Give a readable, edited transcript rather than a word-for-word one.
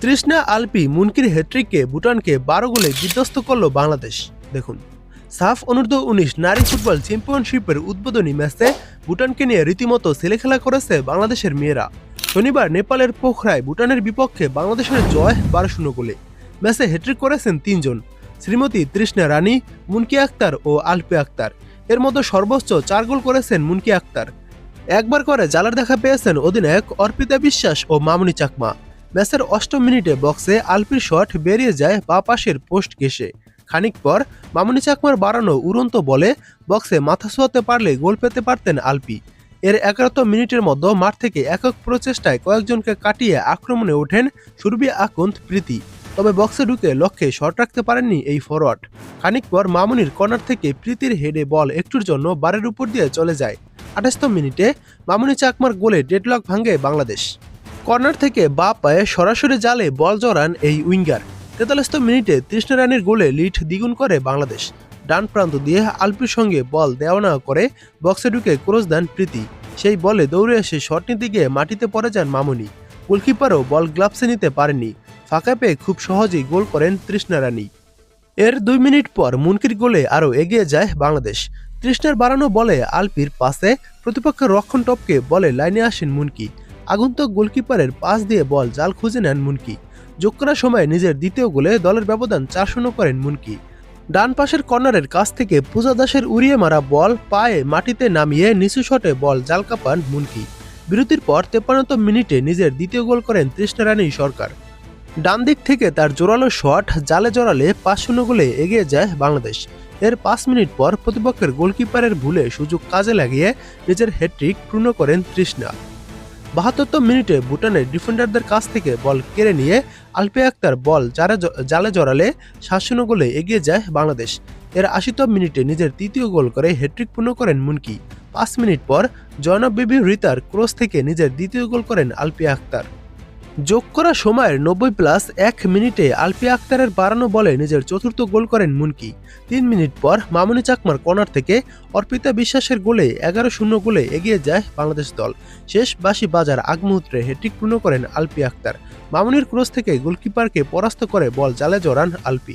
তৃষ্ণা আলপি মুনকির হ্যাট্রিককে ভুটানকে 12 গোলে বিধ্বস্ত করল বাংলাদেশ। দেখুন, সাফ অনূর্ধ্ব-19 নারী ফুটবল চ্যাম্পিয়নশিপের উদ্বোধনী ম্যাচে ভুটানকে নিয়ে রীতিমতো ছেলেখেলা করেছে বাংলাদেশের মেয়েরা। শনিবার নেপালের পোখরায় ভুটানের বিপক্ষে বাংলাদেশের জয় 12-0 গোলে। ম্যাচে হ্যাট্রিক করেছেন 3 জন, শ্রীমতী তৃষ্ণা রানী, মুনকি আক্তার ও আলপি আক্তার। এর মধ্যে সর্বোচ্চ 4 গোল করেছেন মুনকি আক্তার। একবার করে জালার দেখা পেয়েছেন অধিনায়ক অর্পিতা বিশ্বাস ও মামুনি চাকমা। ম্যাচের 8ম মিনিটে বক্সে আলপির শট বেরিয়ে যায় বাঁ পাশের পোস্ট ঘেঁষে। খানিক পর মামুনি চাকমার বাড়ানো উড়ন্ত বলে বক্সে মাথা ছোঁয়াতে পারলে গোল পেতে পারতেন আলপি। এর 11তম মিনিটের মধ্যে মাঠ থেকে একক প্রচেষ্টায় কয়েকজনকে কাটিয়ে আক্রমণে ওঠেন সুরভি আকুন্দ প্রীতি, তবে বক্সে ঢুকে লক্ষ্যে শট রাখতে পারেননি এই ফরওয়ার্ড। খানিক পর মামুনির কর্নার থেকে প্রীতির হেডে বল একটুর জন্য বারের উপর দিয়ে চলে যায়। 28তম মিনিটে মামুনি চাকমার গোলে ডেডলক ভাঙে বাংলাদেশ। কর্নার থেকে বাঁ পায়ে সরাসরি জালে বল জড়ান এই উইঙ্গার। 43তম মিনিটে তৃষ্ণা রানীর গোলে লিড দ্বিগুণ করে বাংলাদেশ। ডান প্রান্ত দিয়ে আলপির সঙ্গে বল দেওয়া নেওয়া করে বক্সে ঢুকে ক্রস দেন প্রীতি। সেই বলে দৌড়ে এসে শট নিতে গিয়ে মাটিতে পড়ে যান মামুনি। গোলকিপারও বল গ্লাভসে নিতে পারেননি। ফাঁকা পেয়ে খুব সহজেই গোল করেন তৃষ্ণা রানী। এর 2 মিনিট পর মুনকির গোলে আরও এগিয়ে যায় বাংলাদেশ। তৃষ্ণার বাড়ানো বলে আলপির পাসে প্রতিপক্ষের রক্ষণ টপকে বলে লাইনে আসেন মুনকি। আগন্তুক গোলকিপারের পাস দিয়ে বল জাল খুঁজে নেন মুনকি। যোগ করার সময় নিজের দ্বিতীয় গোলে দলের ব্যবধান 4-0 করেন মুনকি। ডান পাশের কর্নারের কাছ থেকে পূজা দাসের উড়িয়ে মারা বল পায়ে মাটিতে নামিয়ে নিচু শটে বল জাল কাপান মুনকি। বিরতির পর 53তম মিনিটে নিজের দ্বিতীয় গোল করেন তৃষ্ণা রানী সরকার। ডান দিক থেকে তার জোরালো শট জালে জড়ালে 5-0 গোলে এগিয়ে যায় বাংলাদেশ। এর 5 মিনিট পর প্রতিপক্ষের গোলকিপারের ভুলে সুযোগ কাজে লাগিয়ে নিজের হ্যাট্রিক পূর্ণ করেন তৃষ্ণা। 72তম মিনিটে ভুটানের ডিফেন্ডারদের কাছ থেকে বল কেড়ে নিয়ে আলপি আক্তার বল জালে জড়ালে 7-0 গোলে এগিয়ে যায় বাংলাদেশ। এর 80তম মিনিটে নিজের তৃতীয় গোল করে হ্যাট্রিক পূর্ণ করেন মুনকি। 5 মিনিট পর জয়নব বিবি রিতার ক্রস থেকে নিজের দ্বিতীয় গোল করেন আলপি আক্তার। যোগ করা সময়ের 90+1 মিনিটে আলপি আক্তারের বাড়ানো বলে নিজের চতুর্থ গোল করেন মুনকি। 3 মিনিট পর মামুনি চাকমার কর্নার থেকে অর্পিতা বিশ্বাসের গোলে 11-0 গোলে এগিয়ে যায় বাংলাদেশ দল। শেষ বাঁশি বাজার আগ মুহূর্তে হ্যাট্রিক পূর্ণ করেন আলপি আক্তার। মামুনির ক্রস থেকে গোলকিপারকে পরাস্ত করে বল জালে জড়ান আলপি।